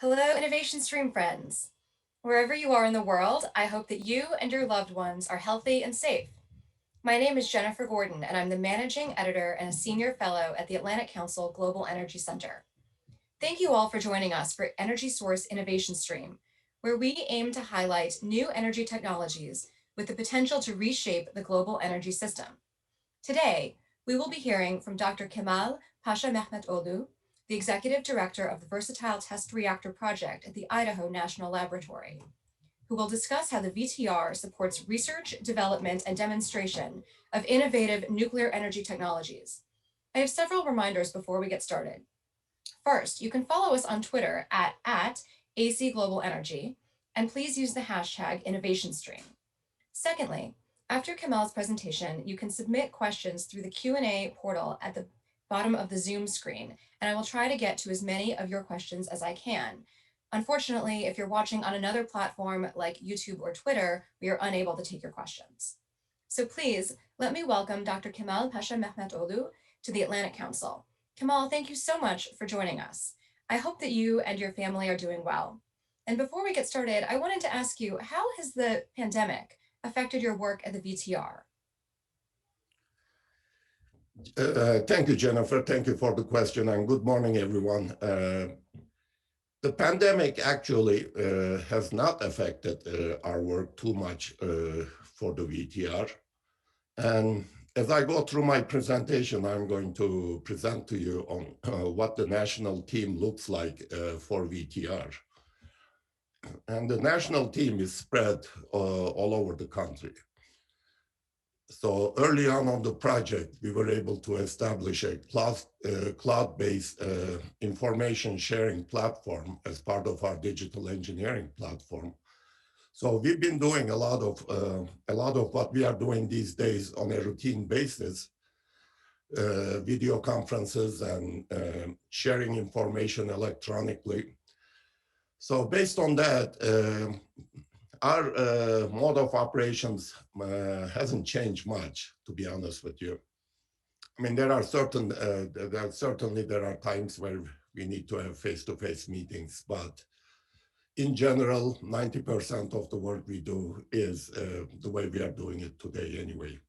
Hello, Innovation Stream friends. Wherever you are in the world, I hope that you and your loved ones are healthy and safe. My name is Jennifer Gordon, and I'm the managing editor and a senior fellow at the Atlantic Council Global Energy Center. Thank you all for joining us for EnergySource Innovation Stream, where we aim to highlight new energy technologies with the potential to reshape the global energy system. Today, we will be hearing from Dr. Kemal Pasamehmetoglu, the Executive Director of the Versatile Test Reactor Project at the Idaho National Laboratory, who will discuss how the VTR supports research, development, and demonstration of innovative nuclear energy technologies. I have several reminders before we get started. First, you can follow us on Twitter at AC Global Energy, and please use the hashtag InnovationStream. Secondly, after Kemal's presentation, you can submit questions through the Q&A portal at the bottom of the Zoom screen, and I will try to get to as many of your questions as I can. Unfortunately, if you're watching on another platform like YouTube or Twitter, we are unable to take your questions. So please, let me welcome Dr. Kemal Pasamehmetoglu to the Atlantic Council. Kemal, thank you so much for joining us. I hope that you and your family are doing well. And before we get started, I wanted to ask you, how has the pandemic affected your work at the VTR? Thank you, Jennifer. Thank you for the question, and good morning, everyone. The pandemic actually has not affected our work too much for the VTR. And as I go through my presentation, I'm going to present to you on what the national team looks like for VTR. And the national team is spread all over the country. So early on the project, we were able to establish a cloud-based information sharing platform as part of our digital engineering platform. So we've been doing a lot of what we are doing these days on a routine basis, video conferences and sharing information electronically. So based on that, our mode of operations hasn't changed much, to be honest with you. I mean, there are certainly times where we need to have face-to-face meetings, but in general, 90% of the work we do is the way we are doing it today anyway.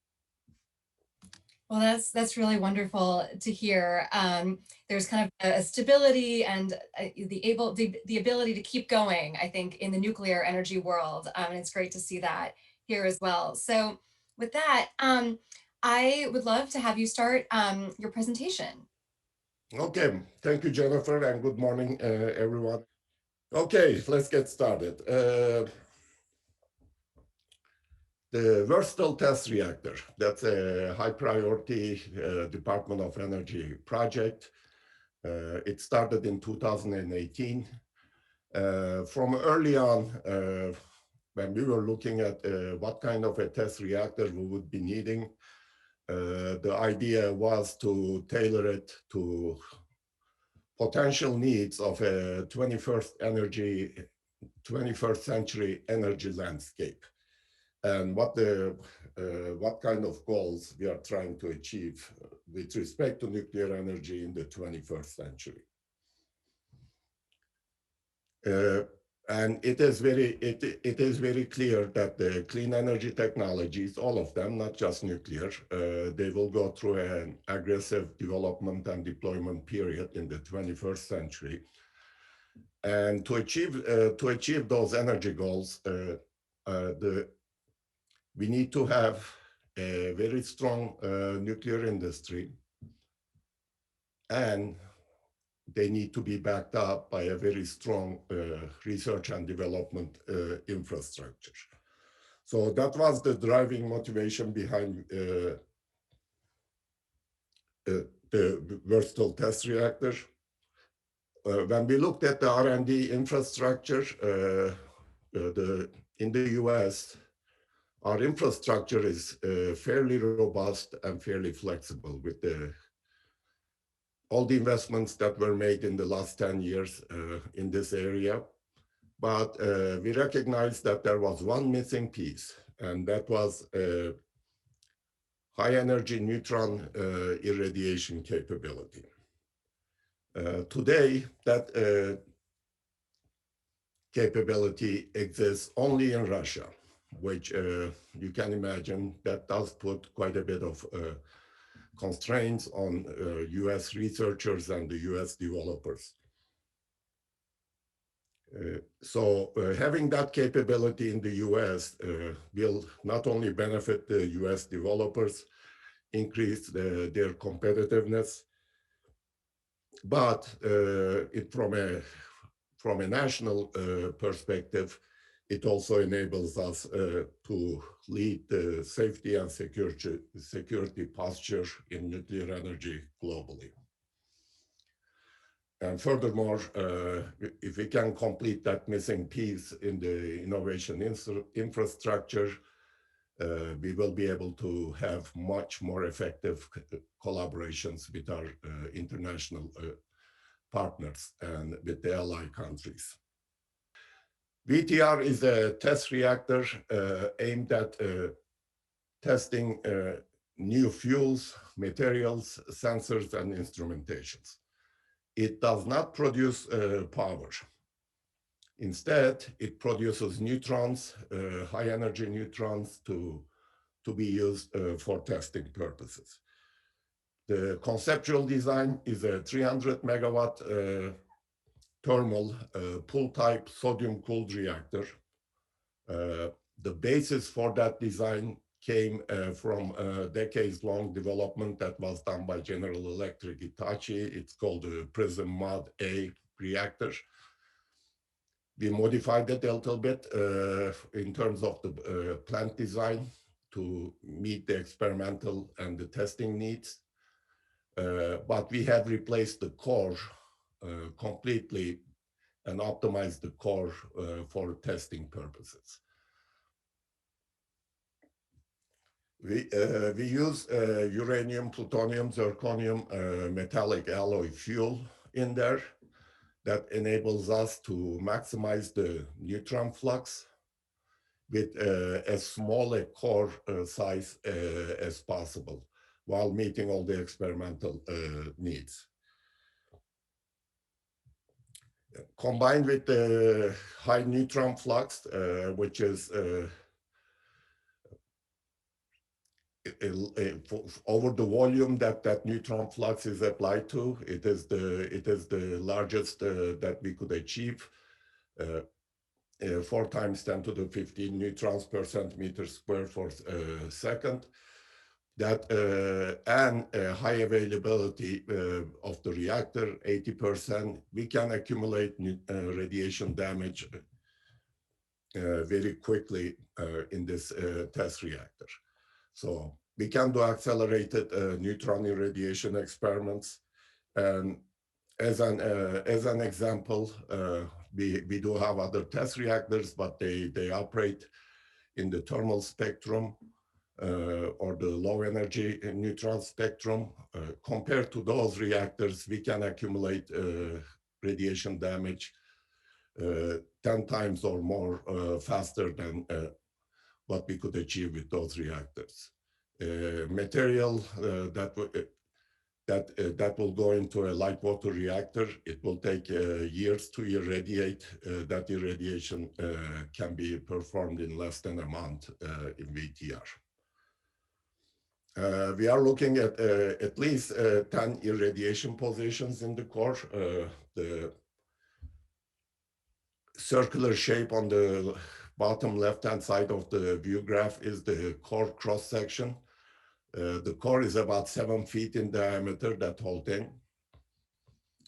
Well, that's really wonderful to hear. There's kind of a stability and the ability to keep going, I think, in the nuclear energy world, and it's great to see that here as well. So, with that, I would love to have you start your presentation. Okay, thank you, Jennifer, and good morning, everyone. Okay, let's get started. The Versatile Test Reactor, that's a high priority Department of Energy project. It started in 2018. From early on, when we were looking at what kind of a test reactor we would be needing, the idea was to tailor it to potential needs of a 21st century energy landscape, and what kind of goals we are trying to achieve with respect to nuclear energy in the 21st century. And it is very clear that the clean energy technologies, all of them, not just nuclear, they will go through an aggressive development and deployment period in the 21st century. And to achieve those energy goals, we need to have a very strong nuclear industry, and they need to be backed up by a very strong research and development infrastructure. So that was the driving motivation behind the Versatile Test Reactor. When we looked at the R&D infrastructure in the US, our infrastructure is fairly robust and fairly flexible with all the investments that were made in the last 10 years in this area. But we recognized that there was one missing piece, and that was high energy neutron irradiation capability. Today, capability exists only in Russia, which you can imagine that does put quite a bit of constraints on US researchers and the US developers. So having that capability in the US will not only benefit the US developers, increase their competitiveness, but from a national perspective, it also enables us to lead the safety and security posture in nuclear energy globally. And furthermore, if we can complete that missing piece in the innovation infrastructure, we will be able to have much more effective collaborations with our international partners and with the ally countries. VTR is a test reactor aimed at testing new fuels, materials, sensors, and instrumentations. It does not produce power. Instead, it produces neutrons, high energy neutrons to be used for testing purposes. The conceptual design is a 300 megawatt thermal pool type sodium cooled reactor. The basis for that design came from a decades-long development that was done by General Electric Hitachi. It's called the Prism Mod A reactor. We modified it a little bit in terms of the plant design to meet the experimental and the testing needs. But we have replaced the core completely and optimized the core for testing purposes. We use uranium, plutonium, zirconium, metallic alloy fuel in there that enables us to maximize the neutron flux with as small a core size as possible while meeting all the experimental needs. Combined with the high neutron flux, which is over the volume that neutron flux is applied to, it is the largest that we could achieve. 4 times 10 to the 15 neutrons per centimeter square for second. That and high availability of the reactor, 80%, we can accumulate radiation damage very quickly in this test reactor. So we can do accelerated neutron irradiation experiments. And as an example, we do have other test reactors, but they operate in the thermal spectrum or the low energy neutron spectrum. Compared to those reactors, we can accumulate radiation damage 10 times or more faster than what we could achieve with those reactors. Material that will go into a light water reactor, it will take years to irradiate. That irradiation can be performed in less than a month in VTR. We are looking at least 10 irradiation positions in the core. The circular shape on the bottom left-hand side of the view graph is the core cross-section. The core is about 7 feet in diameter, that whole thing.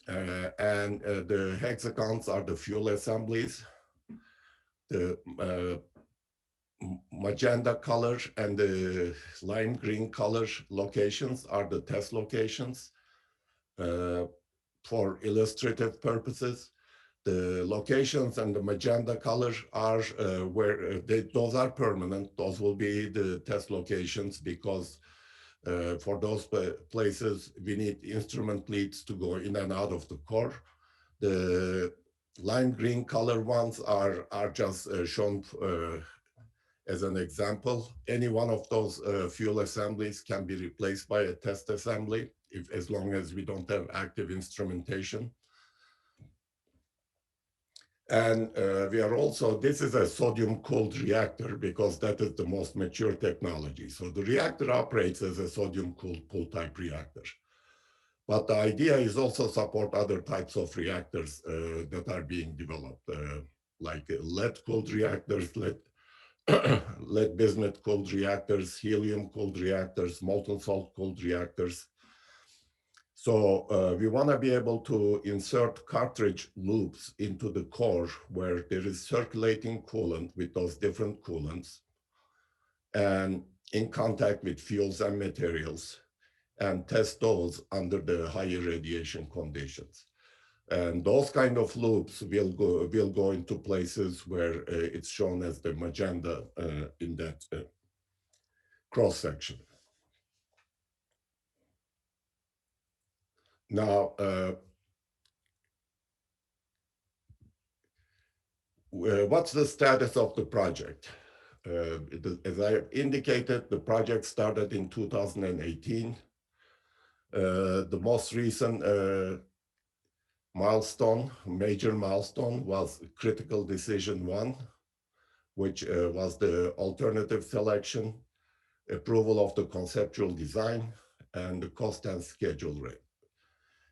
And the hexagons are the fuel assemblies. The magenta color and the lime green color locations are the test locations. For illustrative purposes, the locations and the magenta color are those are permanent. Those will be the test locations because for those places, we need instrument leads to go in and out of the core. The lime green color ones are just shown as an example. Any one of those fuel assemblies can be replaced by a test assembly as long as we don't have active instrumentation. And we are also, this is a sodium cooled reactor because that is the most mature technology. So the reactor operates as a sodium cooled pool type reactor. But the idea is also support other types of reactors that are being developed, like lead cooled reactors, lead bismuth cooled reactors, helium cooled reactors, molten salt cooled reactors. So we want to be able to insert cartridge loops into the core where there is circulating coolant with those different coolants and in contact with fuels and materials and test those under the higher radiation conditions. And those kind of loops will go into places where it's shown as the magenta in that cross section. Now, what's the status of the project? As I indicated, the project started in 2018. The most recent major milestone was critical decision one, which was the alternative selection, approval of the conceptual design, and the cost and schedule rate.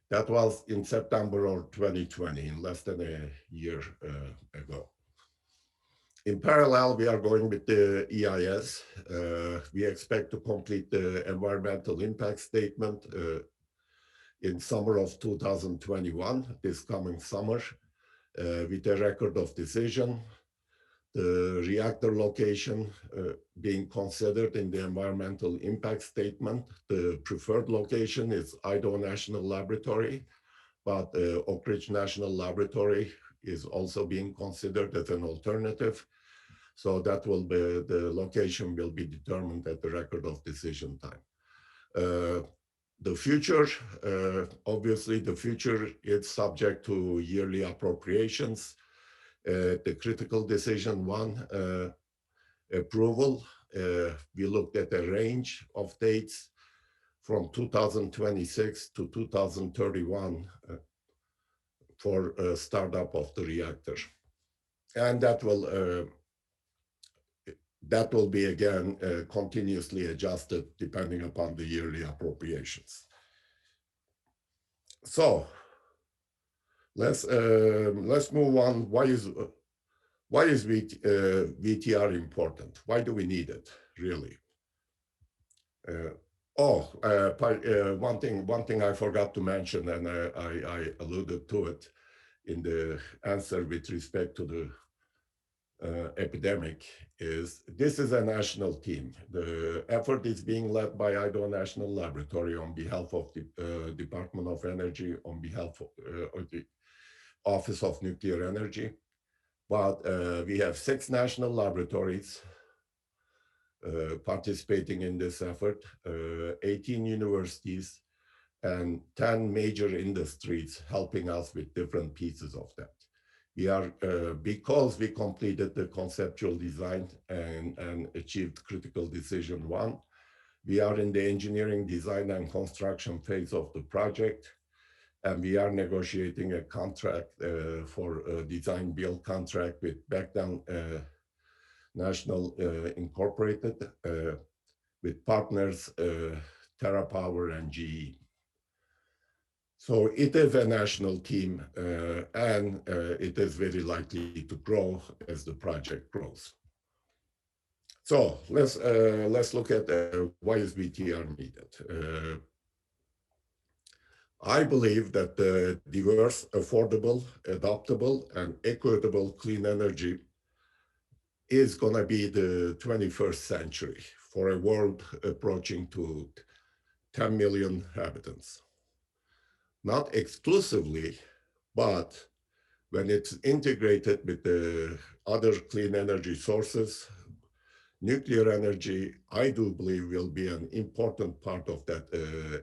That was in September of 2020, in less than a year ago. In parallel, we are going with the EIS. We expect to complete the environmental impact statement in summer of 2021, this coming summer, with a record of decision, the reactor location being considered in the environmental impact statement. The preferred location is Idaho National Laboratory, but Oak Ridge National Laboratory is also being considered as an alternative. So that will be, the location will be determined at the record of decision time. The future, obviously the future is subject to yearly appropriations. The critical decision one approval, we looked at a range of dates from 2026 to 2031 for startup of the reactor. And that will be again continuously adjusted depending upon the yearly appropriations. So let's move on. Why is VTR important? Why do we need it really? One thing I forgot to mention, and I alluded to it in the answer with respect to the epidemic, is this is a national team. The effort is being led by Idaho National Laboratory on behalf of the Department of Energy, on behalf of the Office of Nuclear Energy. But we have 6 national laboratories participating in this effort, 18 universities, and 10 major industries helping us with different pieces of that. We are, because we completed the conceptual design and achieved critical decision one, we are in the engineering, design, and construction phase of the project, and we are negotiating a contract for a design build contract with Backdown National Incorporated, with partners TerraPower and GE. So it is a national team, and it is very likely to grow as the project grows. So let's look at why is VTR needed. I believe that the diverse, affordable, adaptable, and equitable clean energy is going to be the 21st century for a world approaching to 10 million inhabitants. Not exclusively, but when it's integrated with the other clean energy sources, nuclear energy, I do believe, will be an important part of that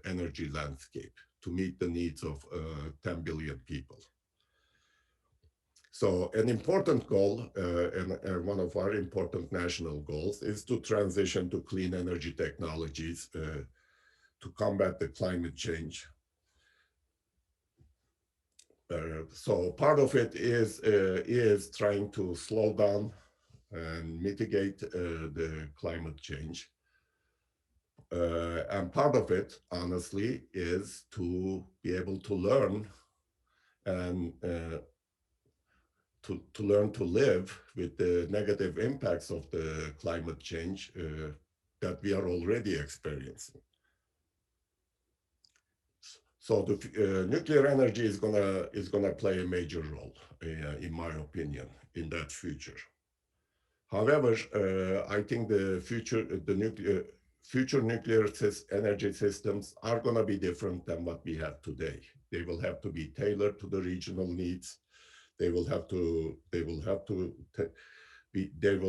energy landscape to meet the needs of 10 billion people. So an important goal, and one of our important national goals, is to transition to clean energy technologies to combat the climate change. So part of it is trying to slow down and mitigate the climate change. And part of it, honestly, is to be able to learn and to learn to live with the negative impacts of the climate change that we are already experiencing. So the nuclear energy is gonna play a major role, in my opinion, in that future. However, I think future nuclear energy systems are going to be different than what we have today. They will have to be tailored to the regional needs. They will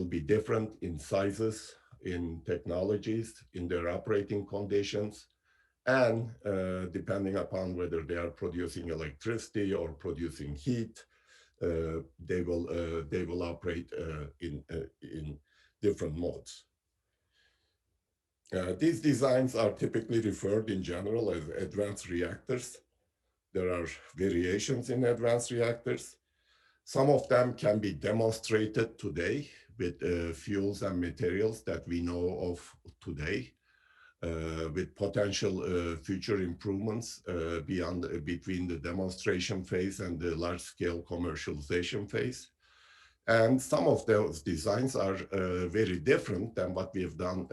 be different in sizes, in technologies, in their operating conditions, and depending upon whether they are producing electricity or producing heat, they will operate in different modes. These designs are typically referred in general as advanced reactors. There are variations in advanced reactors. Some of them can be demonstrated today with fuels and materials that we know of today, with potential future improvements between the demonstration phase and the large-scale commercialization phase. And some of those designs are very different than what we have done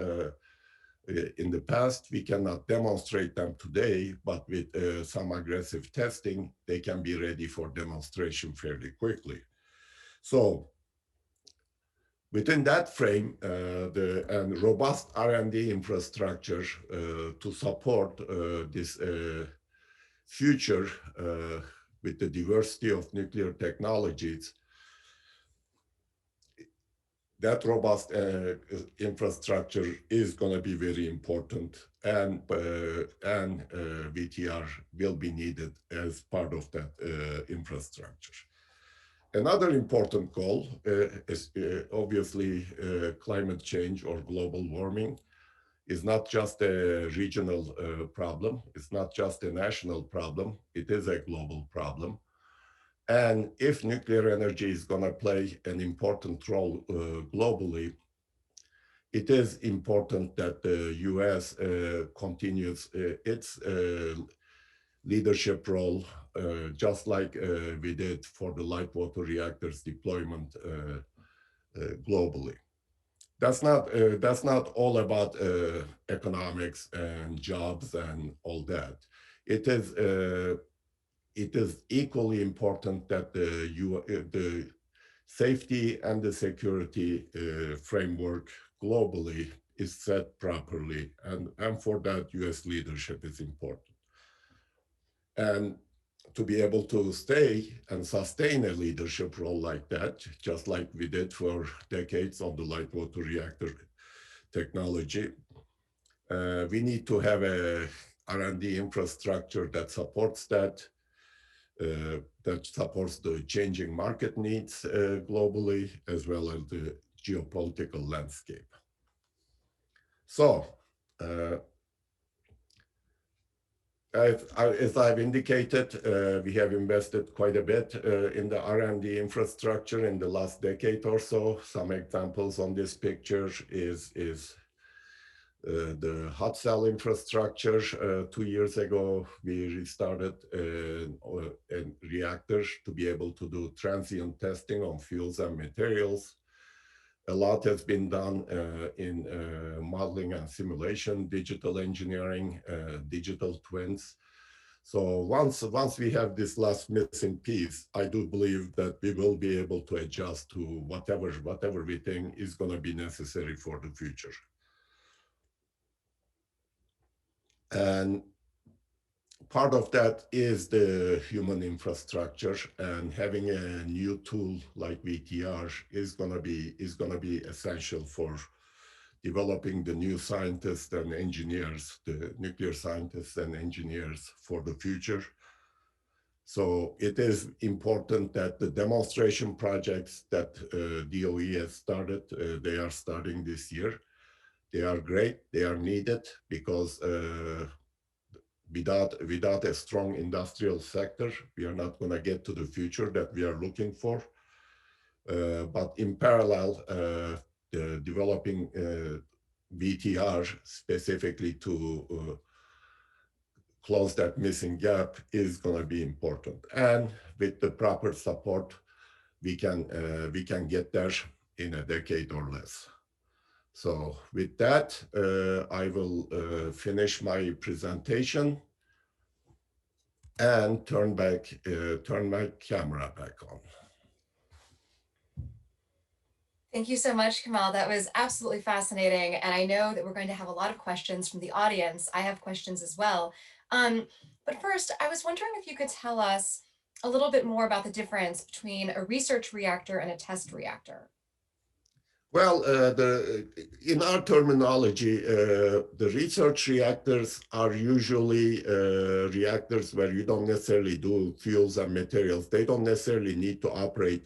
in the past. We cannot demonstrate them today, but with some aggressive testing, they can be ready for demonstration fairly quickly. So within that frame, the robust R&D infrastructure to support this future with the diversity of nuclear technologies, that robust infrastructure is going to be very important, and VTR will be needed as part of that infrastructure. Another important goal is obviously climate change or global warming is not just a regional problem. It's not just a national problem. It is a global problem. And if nuclear energy is going to play an important role globally, it is important that the US continues its leadership role, just like we did for the light water reactors deployment globally. That's not all about economics and jobs and all that. It is it is equally important that the safety and the security framework globally is set properly, and for that, US leadership is important. And to be able to stay and sustain a leadership role like that, just like we did for decades on the light water reactor technology, we need to have a R&D infrastructure that supports that supports the changing market needs globally, as well as the geopolitical landscape. So, as I've indicated, we have invested quite a bit in the R&D infrastructure in the last decade or so. Some examples on this picture is the hot cell infrastructure. 2 years ago, we restarted a reactor to be able to do transient testing on fuels and materials. A lot has been done in modeling and simulation, digital engineering, digital twins. So once we have this last missing piece, I do believe that we will be able to adjust to whatever we think is going to be necessary for the future. And part of that is the human infrastructure, and having a new tool like VTR is going to be essential for developing the new scientists and engineers, the nuclear scientists and engineers for the future. So it is important that the demonstration projects that DOE has started, they are starting this year. They are great. They are needed because without a strong industrial sector, we are not going to get to the future that we are looking for. But in parallel, developing VTR specifically to close that missing gap is going to be important. And with the proper support, we can get there in a decade or less. So with that, I will finish my presentation and turn my camera back on. Thank you so much, Kemal. That was absolutely fascinating. And I know that we're going to have a lot of questions from the audience. I have questions as well. But first, I was wondering if you could tell us a little bit more about the difference between a research reactor and a test reactor. Well, in our terminology, the research reactors are usually reactors where you don't necessarily do fuels and materials. They don't necessarily need to operate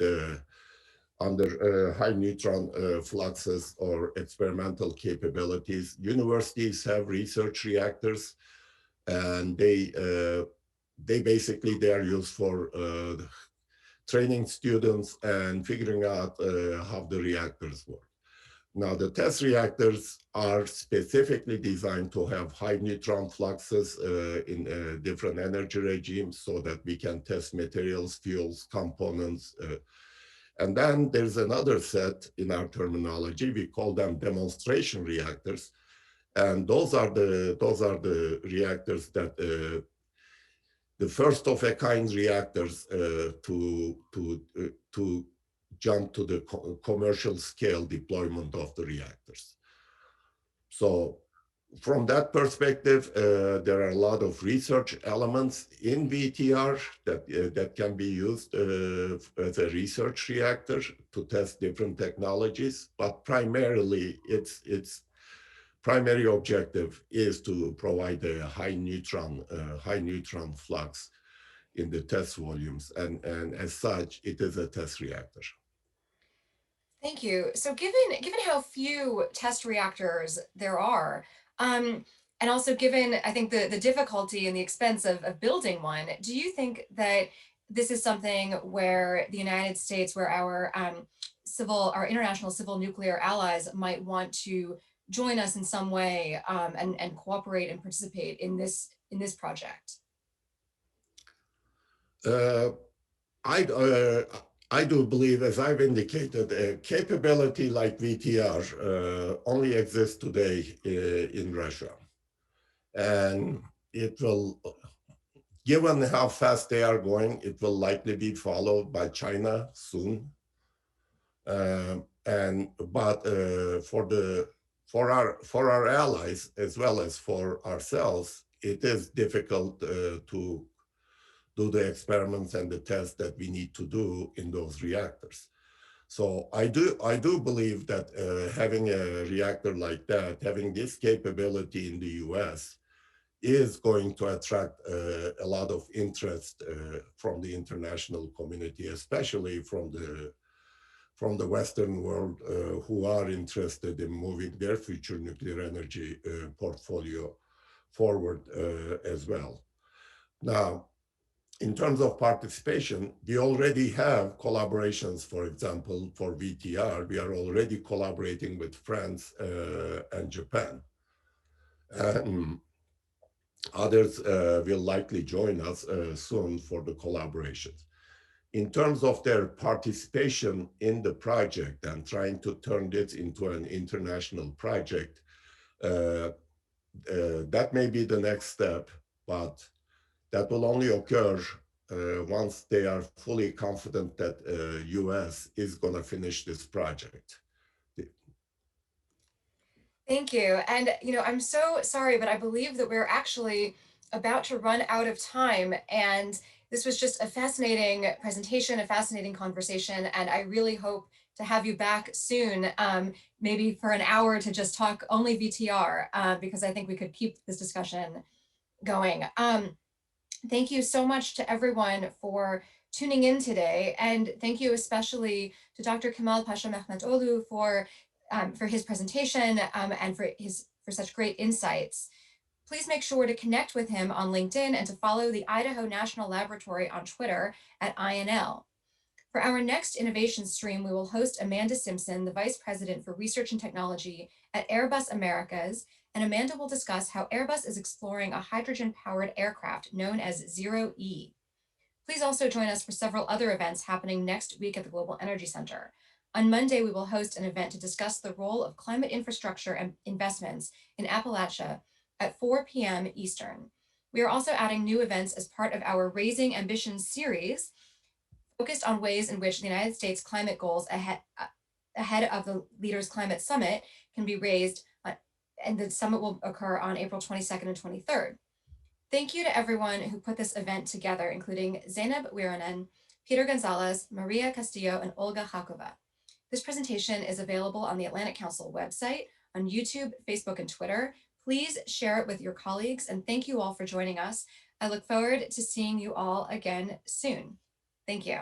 under high neutron fluxes or experimental capabilities. Universities have research reactors, and they basically they are used for training students and figuring out how the reactors work. Now, the test reactors are specifically designed to have high neutron fluxes in different energy regimes so that we can test materials, fuels, components. And then there's another set in our terminology. We call them demonstration reactors. And those are the reactors that the first of a kind reactors to jump to the commercial scale deployment of the reactors. So from that perspective, there are a lot of research elements in VTR that can be used as a research reactor to test different technologies, but primarily its primary objective is to provide a high neutron flux in the test volumes, and as such, it is a test reactor. Thank you. So given how few test reactors there are, and also given, I think, the difficulty and the expense of building one, do you think that this is something where the United States, where our international civil nuclear allies might want to join us in some way, and cooperate and participate in this project? Uh, I, uh, I do believe, as I've indicated, a capability like VTR only exists today in Russia. And it will, given how fast they are going, it will likely be followed by China soon. But for our allies as well as for ourselves, it is difficult to do the experiments and the tests that we need to do in those reactors. So I do believe that having a reactor like that, having this capability in the U.S., is going to attract a lot of interest from the international community, especially from the Western world, who are interested in moving their future nuclear energy portfolio forward as well. Now, in terms of participation, we already have collaborations. For example, for VTR, we are already collaborating with France and Japan. And others will likely join us soon for the collaborations. In terms of their participation in the project and trying to turn this into an international project, that may be the next step, but that will only occur once they are fully confident that US is going to finish this project. Thank you. And, I'm so sorry, but I believe that we're actually about to run out of time. And this was just a fascinating presentation, a fascinating conversation. And I really hope to have you back soon, maybe for an hour to just talk only VTR, because I think we could keep this discussion going. Thank you so much to everyone for tuning in today. And thank you especially to Dr. Kemal Pasamehmetoglu for his presentation, and for such great insights. Please make sure to connect with him on LinkedIn and to follow the Idaho National Laboratory on Twitter at INL. For our next innovation stream, we will host Amanda Simpson, the Vice President for Research and Technology at Airbus Americas, and Amanda will discuss how Airbus is exploring a hydrogen-powered aircraft known as Zero E. Please also join us for several other events happening next week at the Global Energy Center. On Monday, we will host an event to discuss the role of climate infrastructure and investments in Appalachia at 4 p.m. Eastern. We are also adding new events as part of our Raising Ambitions series, focused on ways in which the United States climate goals ahead of the Leaders Climate Summit can be raised, and the summit will occur on April 22nd and 23rd. Thank you to everyone who put this event together, including Zainab Wironen, Peter Gonzalez, Maria Castillo, and Olga Hakova. This presentation is available on the Atlantic Council website, on YouTube, Facebook, and Twitter. Please share it with your colleagues, and thank you all for joining us. I look forward to seeing you all again soon. Thank you.